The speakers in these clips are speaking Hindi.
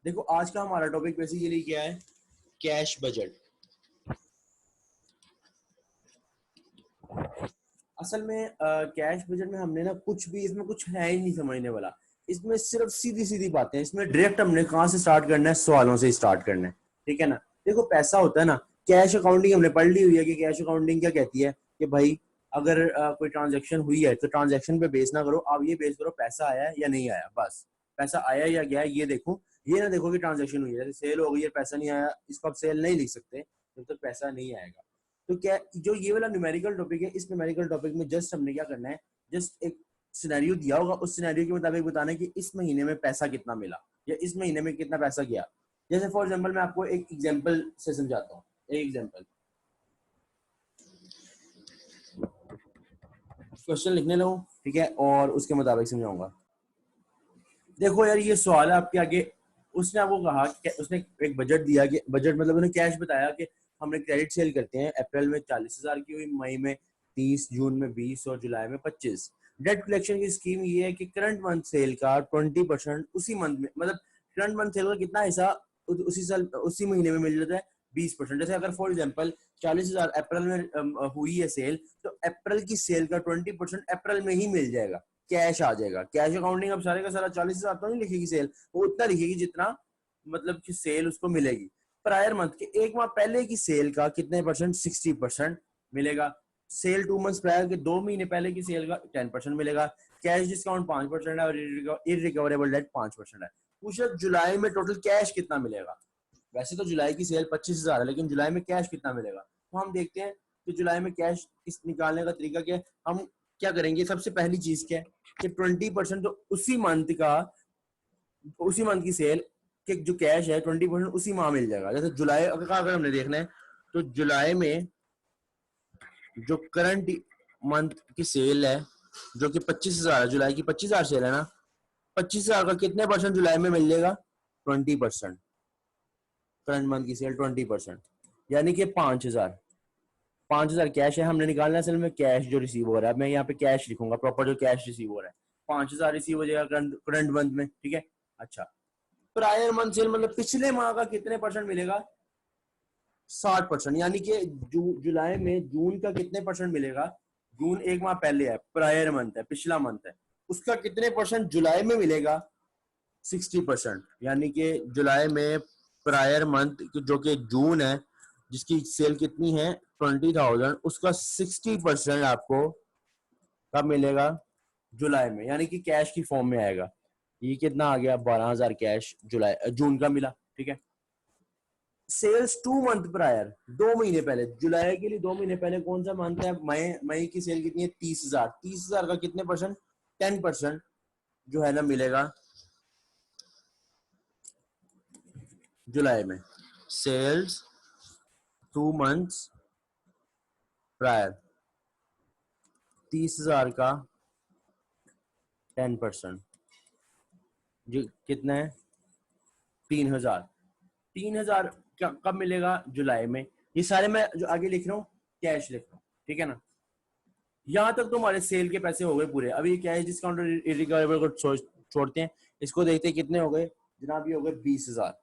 देखो आज का हमारा टॉपिक बेसिकली क्या है, कैश बजट। असल में कैश बजट में हमने ना कुछ भी इसमें कुछ है ही नहीं समझने वाला। इसमें सिर्फ सीधी सीधी बातें हैं। इसमें डायरेक्ट हमने कहाँ से स्टार्ट करना है, सवालों से स्टार्ट करना है। ठीक है ना। देखो पैसा होता है ना, कैश अकाउंटिंग हमने पढ़ ली हुई है कि कैश अकाउंटिंग क्या कहती है कि भाई अगर कोई ट्रांजेक्शन हुई है तो ट्रांजेक्शन पे बेस ना करो, आप ये बेस करो पैसा आया है या नहीं आया। बस पैसा आया या गया ये देखो, ये ना देखो कि ट्रांजेक्शन हुई है। जैसे सेल हो गई है पैसा नहीं आया, इसको आप सेल नहीं लिख सकते जब तक पैसा नहीं आएगा। तो क्या जो ये वाला न्यूमेरिकल टॉपिक है, इस न्यूमेरिकल टॉपिक में जस्ट हमने क्या करना है, जस्ट एक सिनेरियो दिया होगा, उस सिनेरियो के मुताबिक बताना है कि इस महीने में पैसा कितना मिला या इस महीने में कितना पैसा गया। जैसे फॉर एग्जांपल मैं आपको एक एग्जांपल से समझाता हूँ। एक एग्जांपल क्वेश्चन लिखने लो, ठीक है, और उसके मुताबिक समझाऊंगा। देखो यार ये सवाल है आपके आगे। उसने आपको कहा कि उसने एक बजट दिया कि बजट मतलब उन्हें कैश बताया कि हमने क्रेडिट सेल करते हैं, अप्रैल में 40,000 की हुई, मई में 30, जून में 20 और जुलाई में 25। डेट कलेक्शन की स्कीम ये है कि करंट मंथ सेल का 20% उसी मंथ में, मतलब करंट मंथ सेल का कितना हिस्सा उसी साल उसी महीने में मिल जाता है, 20%। जैसे अगर फॉर एग्जाम्पल 40,000 अप्रैल में हुई है सेल, तो अप्रैल की सेल का 20% अप्रैल में ही मिल जाएगा, कैश आ जाएगा। कैश अकाउंटिंग अब सारे का सारा 40,000 तो नहीं लिखेगी सेल, वो उतना लिखेगी जितना मतलब कि सेल उसको मिलेगी। प्रायर मंथ के एक माह पहले की सेल का कितने परसेंट, 60% मिलेगा। सेल 2 मंथ प्रायर के 2 महीने पहले की सेल का 10% मिलेगा। कैश डिस्काउंट 5% है और इरिकवरेबल डेट 5% है। पूछा जुलाई में टोटल कैश कितना मिलेगा। वैसे तो जुलाई की सेल 25,000 है, लेकिन जुलाई में कैश कितना मिलेगा। तो हम देखते हैं कि जुलाई में कैश इस निकालने का तरीका क्या है। हम क्या करेंगे, सबसे पहली चीज क्या है कि 20% तो उसी मंथ की सेल के जो कैश है 20% उसी माह मिल जाएगा। जैसे जुलाई अगर हमने देखना है तो जुलाई में जो करंट मंथ की सेल है जो कि 25,000 है, जुलाई की 25,000 सेल है ना, 25,000 का कितने परसेंट जुलाई में मिल जाएगा, 20%। करंट मंथ की सेल 20%, यानी कि 5,000। 5,000 कैश है, हमने निकालना है असल में कैश जो रिसीव हो रहा है। मैं यहाँ पे कैश लिखूंगा, प्रॉपर जो कैश रिसीव हो रहा है 5,000 रिसीव हो जाएगा करंट मंथ में। ठीक है। अच्छा, प्रायर मंथ सेल मतलब पिछले माह का कितने परसेंट मिलेगा, 60%। यानी कि जुलाई में जून का कितने परसेंट मिलेगा, जून एक माह पहले है, प्रायर मंथ है, पिछला मंथ है, उसका कितने परसेंट जुलाई में मिलेगा, 60%। यानी कि जुलाई में प्रायर मंथ जो कि जून है, जिसकी सेल कितनी है 20,000, उसका 60% आपको कब मिलेगा, जुलाई में, यानी कि कैश की फॉर्म में आएगा। ये कितना आ गया, 12,000 कैश जुलाई जून का मिला। ठीक है। सेल्स 2 मंथ प्रायर, 2 महीने पहले, जुलाई के लिए 2 महीने पहले कौन सा मंथ है, मई। मई की सेल कितनी है, 30,000। 30,000 का कितने परसेंट, 10% जो है ना मिलेगा जुलाई में। सेल्स 2 मंथ्स प्रायर, 30,000 का 10% जो कितना है, 3,000। 3,000 कब मिलेगा, जुलाई में। ये सारे मैं जो आगे लिख रहा हूँ कैश लिख रहा हूँ। ठीक है ना। यहाँ तक तो हमारे सेल के पैसे हो गए पूरे। अभी कैश डिस्काउंट इरिकवरेबल को छोड़ते हैं, इसको देखते हैं कितने हो गए जनाब, ये हो गए 20,000।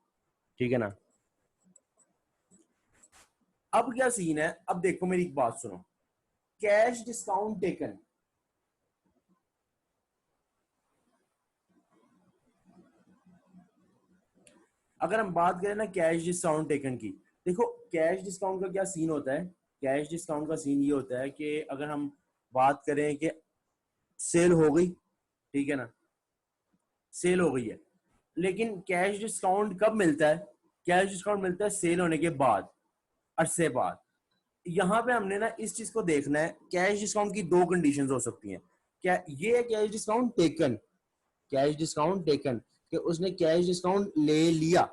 ठीक है ना। अब क्या सीन है, अब देखो मेरी एक बात सुनो। कैश डिस्काउंट टेकन, अगर हम बात करें ना कैश डिस्काउंट टेकन की, देखो कैश डिस्काउंट का क्या सीन होता है। कैश डिस्काउंट का सीन ये होता है कि अगर हम बात करें कि सेल हो गई, ठीक है ना, सेल हो गई है, लेकिन कैश डिस्काउंट कब मिलता है, कैश डिस्काउंट मिलता है सेल होने के बाद, अरसे बाद। यहाँ पे हमने ना इस चीज को देखना है, कैश डिस्काउंट की दो कंडीशंस हो सकती हैं। क्या ये है cash discount taken, cash discount taken कि उसने कैश डिस्काउंट ले लिया,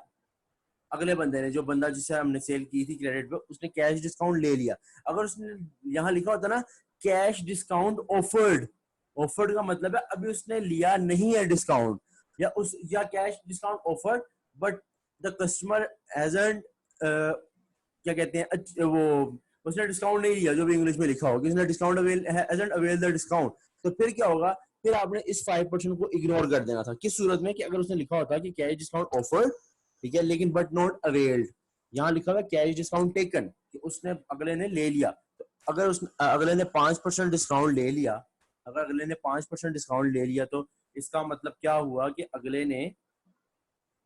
अगले बंदे ने, जो बंदा जिसे हमने सेल की थी क्रेडिट पे, उसने कैश डिस्काउंट ले लिया। अगर उसने यहाँ लिखा होता ना कैश डिस्काउंट ऑफर्ड, ऑफर्ड का मतलब है अभी उसने लिया नहीं है डिस्काउंट, या cash discount offered but the customer hasn't क्या कहते हैं वो उसने डिस्काउंट नहीं लिया, जो भी इंग्लिश में लिखा होगा, उसने डिस्काउंट अवेल द डिस्काउंट। तो फिर क्या होगा, फिर आपने इस 5% को इग्नोर कर देना था। किस सूरत में, कि अगर उसने लिखा होता कि कैश डिस्काउंट ऑफर्ड ठीक है, लेकिन बट नॉट अवेल्ड, यहाँ लिखा हुआ कैश डिस्काउंट टेकन, कि उसने अगले ने ले लिया। तो अगर उस अगले ने 5% डिस्काउंट ले लिया, अगर अगले ने 5% डिस्काउंट ले लिया, तो इसका मतलब क्या हुआ कि अगले ने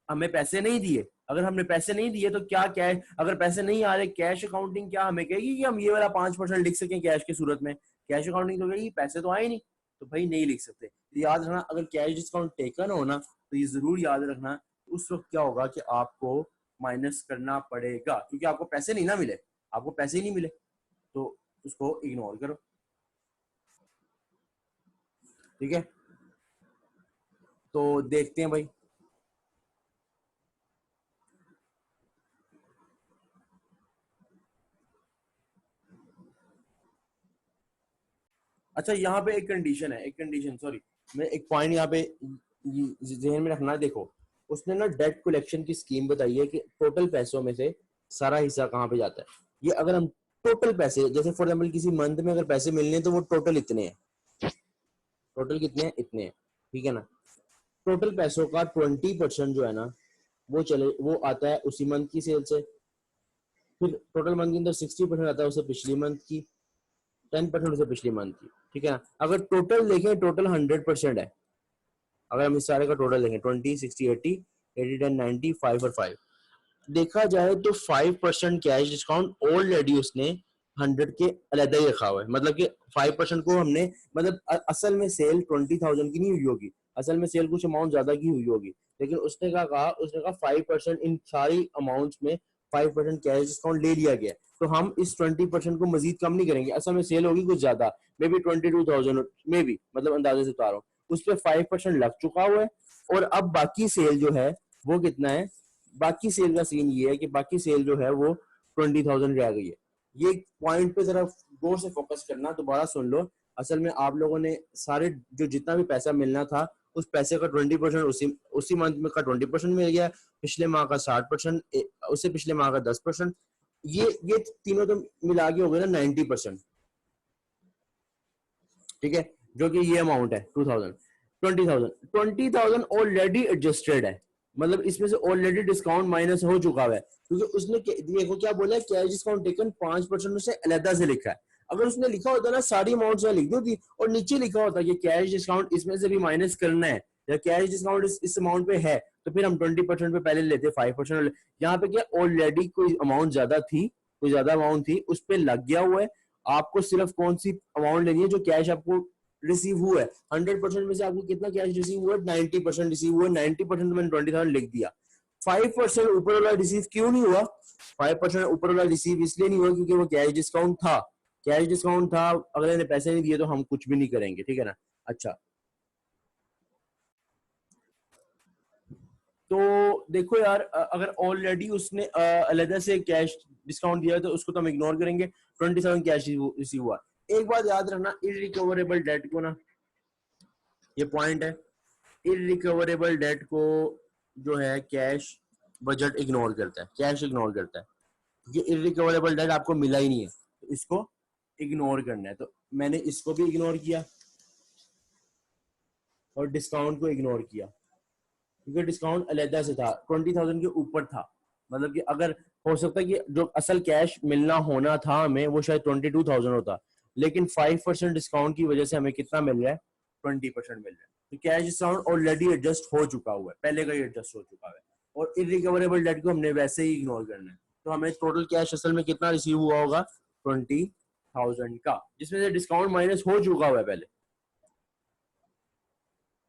हमें पैसे नहीं दिए। अगर हमने पैसे नहीं दिए तो क्या कैश, अगर पैसे नहीं आ रहे, कैश अकाउंटिंग क्या हमें कहेगी कि हम ये वाला 5% लिख सकें कैश की सूरत में? कैश अकाउंटिंग तो कहेगी पैसे तो आए नहीं, तो भाई नहीं लिख सकते। तो याद रखना, अगर कैश डिस्काउंट टेकन हो ना, तो ये जरूर याद रखना, उस वक्त क्या होगा कि आपको माइनस करना पड़ेगा, क्योंकि आपको पैसे नहीं ना मिले, आपको पैसे ही नहीं मिले, तो उसको इग्नोर करो। ठीक है, तो देखते हैं भाई। अच्छा, यहाँ पे एक कंडीशन है, एक कंडीशन, सॉरी, मैं एक पॉइंट यहाँ पे जहन में रखना। देखो, उसने ना डेट कलेक्शन की स्कीम बताई है कि टोटल पैसों में से सारा हिस्सा कहाँ पे जाता है। ये अगर हम टोटल पैसे, जैसे फॉर एग्जाम्पल किसी मंथ में अगर पैसे मिलने हैं तो वो टोटल इतने हैं, टोटल कितने हैं, इतने हैं, ठीक है ना। टोटल पैसों का 20% जो है ना, वो आता है उसी मंथ की सेल से। फिर टोटल मंथ के अंदर 60% आता है उसे पिछली मंथ की, 10% उसे पिछले मंथ की, ठीक है ना। अगर टोटल देखें, टोटल 100% है। अगर हम इस सारे का टोटल देखें, 20, 60, 80, 80, 10, 90, 5 और 5 देखा जाए तो 5% कैश डिस्काउंट ऑलरेडी उसने 100 के अलग ही रखा हुआ है। मतलब कि 5% को हमने, मतलब असल में सेल 20,000 की नहीं हुई होगी, असल में सेल कुछ अमाउंट ज्यादा की हुई होगी, लेकिन उसने क्या कहा, उसने कहा 5% इन सारी अमाउंट्स में 5% कैश डिस्काउंट ले लिया गया। तो हम इस 20% को मजीद कम नहीं करेंगे, असल में सेल होगी कुछ ज्यादा, मे बी 22,000, मे बी, मतलब अंदाजे से बता रहा हूँ, उस पर 5% लग चुका हुआ है। और अब बाकी सेल जो है वो कितना है, बाकी सेल का सीन ये है कि बाकी सेल जो है वो 20,000 रह गई है। ये पॉइंट पे जरा गौर से फोकस करना, दोबारा सुन लो। असल में आप लोगों ने सारे जो जितना भी पैसा मिलना था, उस पैसे का 20% उसी उसी मंथ में का 20% मिल गया, पिछले माह का 60%, उससे पिछले माह का 10%, ये तीनों तो मिला के हो गए ना 90%। ठीक है, जो कि ये अमाउंट है 2000, 20,000 ऑलरेडी एडजस्टेड है, मतलब इसमें से ऑलरेडी डिस्काउंट माइनस हो चुका है, क्योंकि उसने देखो क्या बोला है, कैश डिस्काउंट टेकन 5% से अलहदा से लिखा है। अगर उसने लिखा होता ना सारी अमाउंट से लिख दी होती, और नीचे लिखा होता कि कैश डिस्काउंट इसमें से भी माइनस करना है, या कैश डिस्काउंट इस अमाउंट पे है, तो फिर हम 20% पे पहले लेते, 5%। यहाँ पे क्या, ऑलरेडी कोई अमाउंट ज्यादा थी, कोई ज्यादा अमाउंट थी, उस पर लग गया हुआ है। आपको सिर्फ कौन सी अमाउंट लेनी है, जो कैश आपको रिसीव हुआ है। 100% में से आपको कितना कैश रिसीव हुआ है, 90% रिसीव हुआ है। 90% मैंने 20,000 लिख दिया। 5% ऊपर वाला रिसीव क्यों नहीं हुआ? 5% ऊपर वाला रिसीव इसलिए नहीं हुआ क्योंकि वो कैश डिस्काउंट था, कैश डिस्काउंट था, अगले ने पैसे नहीं दिए तो हम कुछ भी नहीं करेंगे, ठीक है ना। अच्छा, तो देखो यार, अगर ऑलरेडी उसने अलग से कैश डिस्काउंट दिया है तो उसको तो हम इग्नोर करेंगे। 27 कैश रिसीव हुआ। एक बात याद रखना, इरिकवरेबल डेट को ना, ये पॉइंट है, इरिकवरेबल डेट को जो है कैश बजट इग्नोर करता है, कैश इग्नोर करता है। ये इरिकवरेबल डेट आपको मिला ही नहीं है, तो इसको इग्नोर करना है। तो मैंने इसको भी इग्नोर किया और डिस्काउंट को इग्नोर किया, क्योंकि डिस्काउंट अलहदा से था, 20,000 के ऊपर था। मतलब कि अगर हो सकता है कि जो असल कैश मिलना होना था हमें, वो शायद 22,000 होता, लेकिन 5% डिस्काउंट की वजह से हमें कितना मिल रहा है, 20% मिल रहा है। तो कैश डिस्काउंट ऑलरेडी एडजस्ट हो चुका हुआ है, पहले का ही एडजस्ट हो चुका है, और इरिकवरेबल डेट को हमने वैसे ही इग्नोर करना है। तो हमें टोटल कैश असल में कितना रिसीव हुआ होगा, 20,000 का, जिसमें से डिस्काउंट माइनस हो चुका हुआ है पहले।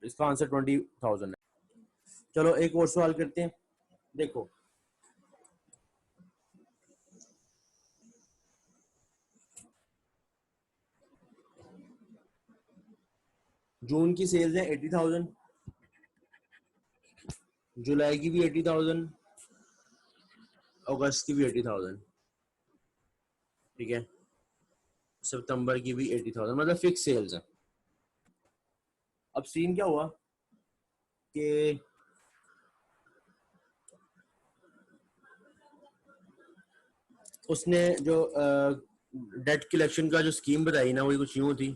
इसका आंसर 20,000 है। चलो एक और सवाल करते हैं। देखो, जून की सेल्स है 80,000, जुलाई की भी 80,000, अगस्त की भी 80,000, ठीक है, सितंबर की भी 80,000, मतलब फिक्स सेल्स है। अब सीन क्या हुआ कि उसने जो डेट कलेक्शन का जो स्कीम बताई ना, वही कुछ यूं थी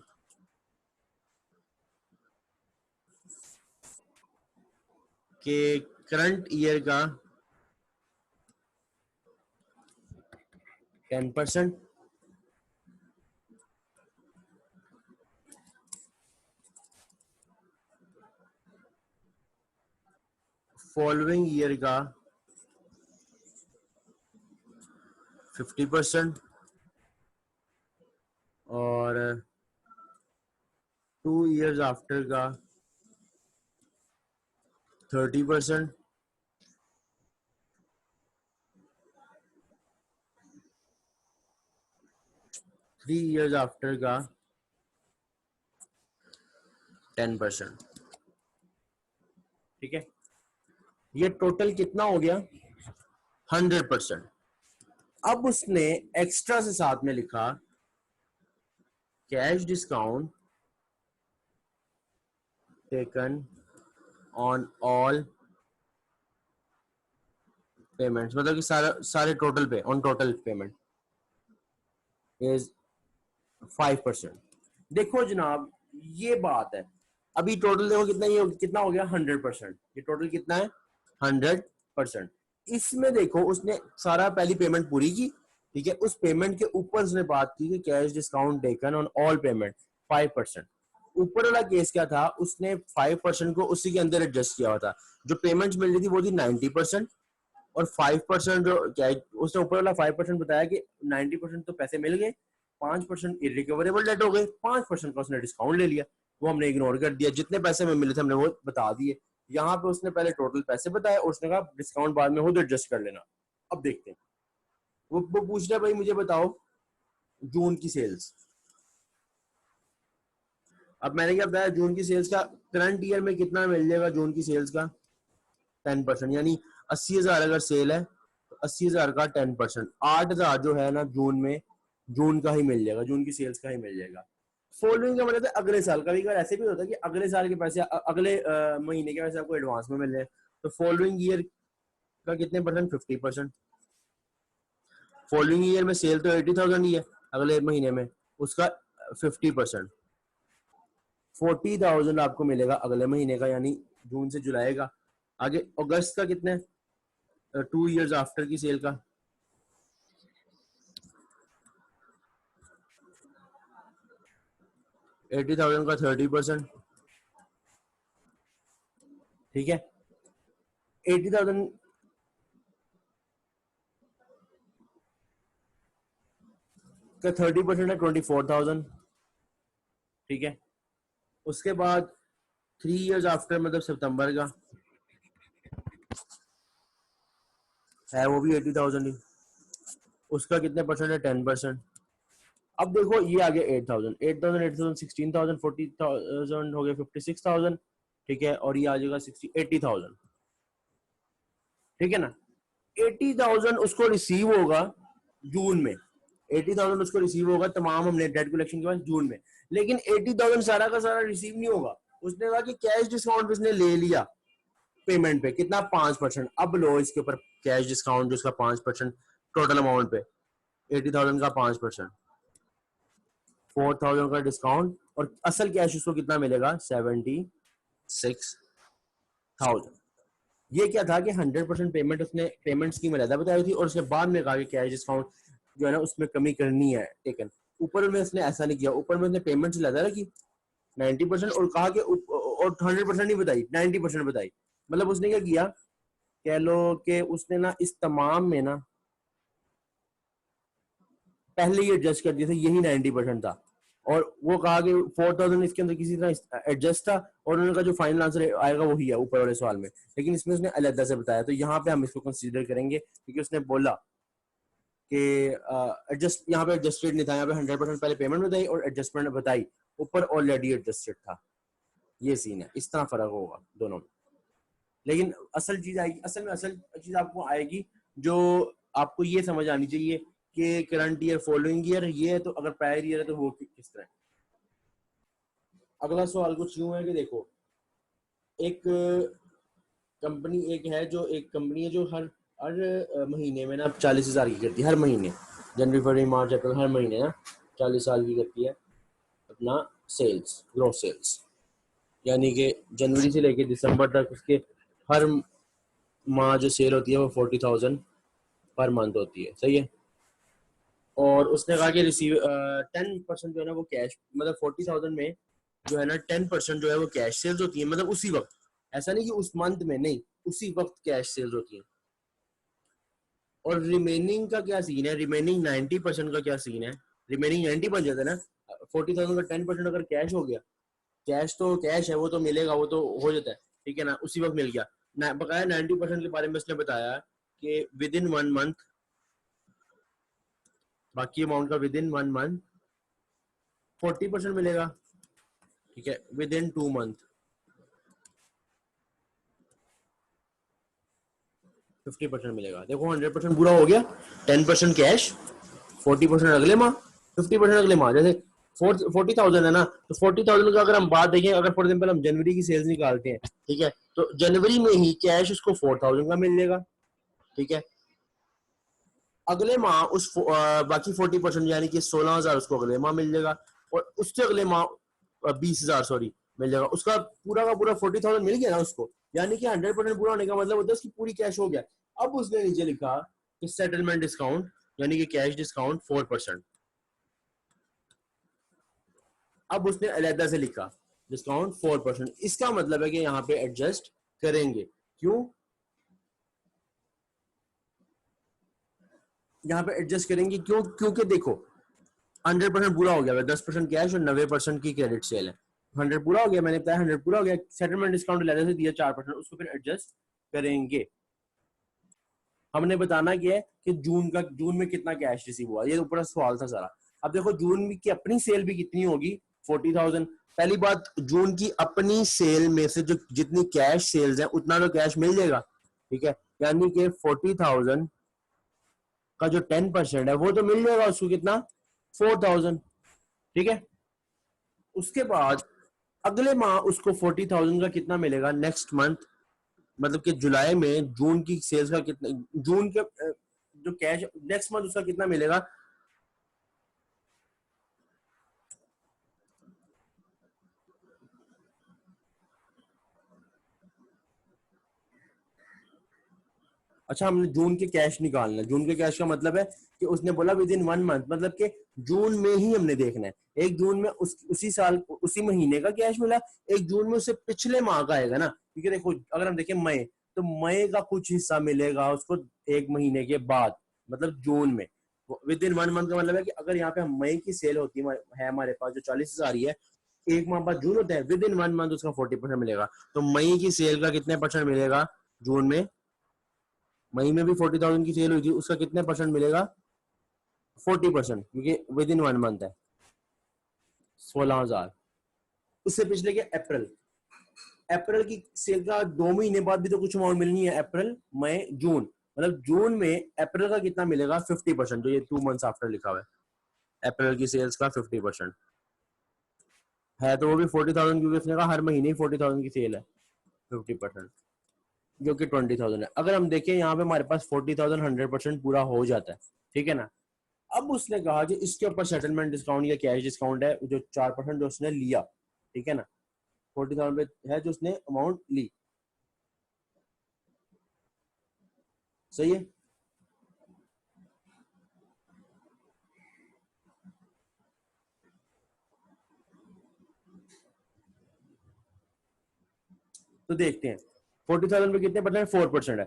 कि करंट ईयर का 10%। फॉलोइंग ईयर का 50% और 2 years आफ्टर का 30%। 3 years आफ्टर का 10%। ठीक है, ये टोटल कितना हो गया? 100%। अब उसने एक्स्ट्रा से साथ में लिखा cash discount taken on all payments, मतलब कि सारे टोटल पे ऑन टोटल पेमेंट इज 5%। देखो जनाब, ये बात है, अभी टोटल देखो कितना, ये कितना हो गया? 100%। ये टोटल कितना है? 100%। इसमें देखो उसने सारा पहली पेमेंट पूरी की, ठीक है, उस पेमेंट के ऊपर उसने बात की कि cash discount taken on all payment 5%। ऊपर वाला केस क्या था? उसने 5% को उसी के अंदर एडजस्ट किया हुआ था। जो पेमेंट्स मिल रही थी वो थी 90%, और 5% जो क्या उसने ऊपर वाला 5% बताया कि 90% तो पैसे मिल गए, 5% इरिकवरेबल डेट हो गए, 5% का उसने डिस्काउंट ले लिया, वो हमने इग्नोर कर दिया। जितने पैसे में मिले थे हमने वो बता दिए। यहाँ पे उसने पहले टोटल पैसे बताए और उसने कहा डिस्काउंट बाद में खुद एडजस्ट कर लेना। अब देखते हैं, वो पूछ रहा है भाई मुझे बताओ जून की सेल्स। अब मैंने क्या बताया, जून की सेल्स का करंट ईयर में कितना मिल जाएगा? जून की सेल्स का 10%, यानी 80,000 अगर सेल है तो 80,000 का 10%, 8,000 जो है ना जून में, जून का ही मिल जाएगा, जून की सेल्स का ही मिल जाएगा। फॉलोइंग का मतलब है अगले साल का। भी ऐसे भी होता है कि अगले साल के पैसे अगले महीने के पैसे आपको एडवांस में मिल रहे हैं, तो फॉलोइंग ईयर का कितने परसेंट? 50%। फॉलोइंग ईयर में सेल तो 80,000 ही है, अगले महीने में उसका 50%, 40,000 आपको मिलेगा अगले महीने का, यानी जून से जुलाई का। आगे अगस्त का कितने? 2 years आफ्टर की सेल का 80,000 का 30%। ठीक है, 80,000 का 30% है 24,000। ठीक है, उसके बाद 3 years आफ्टर मतलब सितंबर का है, वो भी 80,000 ही, उसका कितने परसेंट है? 10%। अब देखो ये आ गया 8,000, 8,000, 8,000, 16,000, 40,000 हो गया 56,000। ठीक है, और ये आ जाएगा 80,000। ठीक है ना, 80,000 उसको रिसीव होगा जून में, 80,000 उसको रिसीव होगा तमाम हमने डेट कलेक्शन के बाद जून में। लेकिन 80,000 सारा का सारा रिसीव नहीं होगा। उसने कहा कि कैश डिस्काउंट उसने ले लिया पेमेंट पे, कितना? 5%। अब लो इसके ऊपर कैश डिस्काउंट जो उसका 5% टोटल अमाउंट पे, 80,000 का 5%, 4,000 का डिस्काउंट, और असल कैश उसको कितना मिलेगा? 76,000। ये क्या था कि 100% पेमेंट उसने पेमेंट स्कीम अलग बताई थी, और उसने बाद में कहा कि कैश डिस्काउंट जो है ना उसमें कमी करनी है टेकन। ऊपर में उसने ऐसा नहीं किया, ऊपर में उसने पेमेंट से लगा रखी 90%, और कहा कि और 100% नहीं बताई, 90% बताई। मतलब उसने क्या किया, कह लो कि उसने ना इस तमाम में ना पहले ही एडजस्ट कर दिया था, यही 90% था। और वो कहा कि 4,000 इसके अंदर किसी तरह एडजस्ट था, और उन्होंने कहा जो फाइनल आंसर आएगा वही है ऊपर वाले सवाल में। लेकिन इसमें उसने अलग से बताया, तो यहाँ पे हम इसको कंसीडर करेंगे, क्योंकि उसने बोला कि एडजस्ट, यहाँ पे एडजस्टेड नहीं था, यहाँ पे 100% पहले पेमेंट बताई और एडजस्टमेंट बताई, ऊपर ऑलरेडी एडजस्टेड था। ये सीन है, इस तरह फर्क होगा दोनों में। लेकिन असल चीज आएगी, असल में असल चीज आपको आएगी जो आपको ये समझ आनी चाहिए कि करंट ईयर, फॉलोइंग ईयर ये है, तो अगर प्रायर ईयर है तो वो किस तरह है। अगला सवाल कुछ यूं है कि देखो, एक कंपनी एक कंपनी है जो हर हर महीने में ना 40,000 की करती है, हर महीने, जनवरी फरवरी मार्च अप्रैल, हर महीने ना 40,000 की करती है अपना सेल्स, ग्रोस सेल्स। यानी कि जनवरी से लेके दिसंबर तक उसके हर माह जो सेल होती है वो 40,000 पर मंथ होती है। सही है, और उसने कहा कि रिसीव 10% जो है ना वो कैश, मतलब 40,000 में जो है ना 10% जो है वो कैश सेल्स होती है, मतलब उसी वक्त, ऐसा नहीं कि उस मंथ में, नहीं, उसी वक्त कैश सेल्स होती है। और रिमेनिंग का क्या सीन है, रिमेनिंग 90% का क्या सीन है, रिमेनिंग 90 बन जाता है ना, 40,000 का 10% अगर कैश हो गया, कैश तो कैश है, वो तो मिलेगा, वो तो हो जाता है, ठीक है ना, उसी वक्त मिल गया ना। बकाया 90% के बारे में उसने बताया कि विद इन 1 मंथ, बाकी अमाउंट का विद इन 1 मंथ 40% मिलेगा, ठीक है, विद इन 2 मंथ 50% मिलेगा। देखो 100% पूरा हो गया, 10% कैश, 40% अगले माह, 50% अगले माह। जैसे 40,000 है ना, तो 40,000 का अगर हम बात देखें, अगर फॉर एग्जाम्पल हम जनवरी की सेल्स निकालते हैं, ठीक है, तो जनवरी में ही कैश उसको 4,000 का मिल जाएगा, ठीक है। अगले माह उस बाकी 40% यानी कि 16,000 उसको अगले माह मिल जाएगा, और उससे अगले माह 20,000 सॉरी मिल जाएगा, उसका पूरा का पूरा 40,000 मिल गया ना उसको, यानी कि 100% पूरा होने का मतलब होता है उसकी पूरी कैश हो गया। अब उसने नीचे लिखा कि सेटलमेंट डिस्काउंट यानी कि कैश डिस्काउंट 4%। अब उसने अलहदा से लिखा डिस्काउंट 4%, इसका मतलब है कि यहाँ पे एडजस्ट करेंगे। क्यों यहाँ पे एडजस्ट करेंगे, क्यों, क्योंकि देखो 100% पूरा हो गया, 10% कैश और 90% की क्रेडिट सेल है, 100 पूरा हो गया, मैंने बताया 100 पूरा हो गया, सेटलमेंट डिस्काउंट अलहदा से दिया 4%, उसको फिर एडजस्ट करेंगे। हमने बताना क्या है कि जून में कितना कैश रिसीव हुआ, ये ऊपर सवाल था सारा। अब देखो जून की अपनी सेल भी कितनी होगी, 40,000। पहली बात, जून की अपनी सेल में से जो जितनी कैश सेल्स है उतना तो कैश मिल जाएगा, ठीक है, यानी कि 40,000 का जो 10% है वो तो मिल जाएगा उसको, कितना, 4,000, ठीक है। उसके बाद अगले माह उसको 40,000 का कितना मिलेगा नेक्स्ट मंथ, मतलब कि जुलाई में जून की सेल्स का कितना, जून के जो कैश नेक्स्ट मंथ उसका कितना मिलेगा। अच्छा, हमने जून के कैश निकालना है, जून के कैश का मतलब है कि उसने बोला विद इन 1 मंथ, मतलब कि जून में ही हमने देखना है, 1 जून में उसी साल उसी महीने का कैश मिला, 1 जून में उससे पिछले माह का आएगा ना, क्योंकि देखो अगर हम देखें मई, तो मई का कुछ हिस्सा मिलेगा उसको 1 महीने के बाद, मतलब जून में। विद इन 1 मंथ का मतलब है कि अगर यहाँ पे हम मई की सेल होती है हमारे पास जो 40,000 ही है, 1 माह बाद जून होता है, विद इन 1 मंथ उसका 40% मिलेगा। तो मई की सेल का कितने परसेंट मिलेगा जून में, मई में भी 40,000 की सेल हुई थी, उसका कितने परसेंट मिलेगा, 40%, क्योंकि विद इन 1 मंथ है, 16,000। उससे पिछले के अप्रैल, अप्रैल की सेल का 2 महीने बाद भी तो कुछ अमाउंट मिलनी है, अप्रैल मई जून, मतलब जून में अप्रैल का कितना मिलेगा 50%, जो ये 2 मंथ्स आफ्टर लिखा हुआ है, अप्रैल की सेल्स का 50% है, तो वो भी 40,000, क्योंकि उसने कहा हर महीने ही 40,000 की सेल है, 50% जो कि 20,000 है। अगर हम देखें यहाँ पे हमारे पास 40,000 100% पूरा हो जाता है, ठीक है ना। अब उसने कहा कि इसके ऊपर सेटलमेंट डिस्काउंट या कैश डिस्काउंट है जो 4% जो उसने लिया, ठीक है ना, 40,000 पे है जो उसने अमाउंट ली, सही है। तो देखते हैं 40,000 पे कितने परसेंट, 4% है,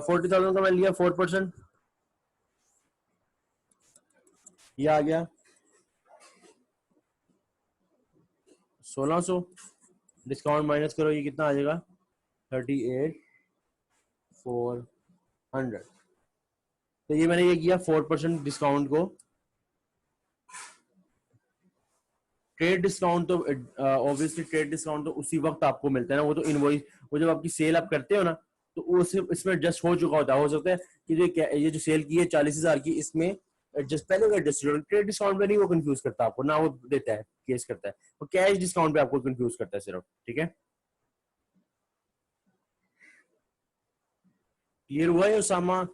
40,000 का मैं लिया 4%, ये आ गया 1,600, डिस्काउंट माइनस करो, ये कितना आ जाएगा 38,400। तो ये मैंने ये किया 4% डिस्काउंट को, ट्रेड डिस्काउंट तो ऑब्वियसली ट्रेड डिस्काउंट तो उसी वक्त आपको मिलता है ना, वो तो इनवॉइस, वो जब आपकी सेल आप करते हो ना, तो वो इसमें एडजस्ट हो चुका होता है, हो सकता है कि ये जो सेल की है 40,000 की, इसमें एडजस्ट पहले का एडजस्ट, ट्रेड डिस्काउंट पे नहीं वो कंफ्यूज करता आपको ना, वो देता है केस करता है, वो कैश डिस्काउंट पे आपको कंफ्यूज करता है सिर्फ, ठीक है। क्लियर हुआ है उसामा।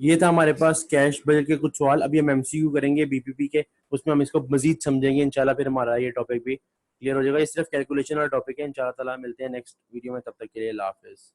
ये था हमारे पास कैश बजट के कुछ सवाल, अभी हम एमसीक्यू करेंगे बीपीपी के, उसमें हम इसको मजीद समझेंगे इंशाल्लाह, फिर हमारा ये टॉपिक भी क्लियर हो जाएगा। ये सिर्फ कैलकुलेशन वाला टॉपिक है। इंशाल्लाह ताला मिलते हैं नेक्स्ट वीडियो में, तब तक के लिए अल्लाह हाफिज़।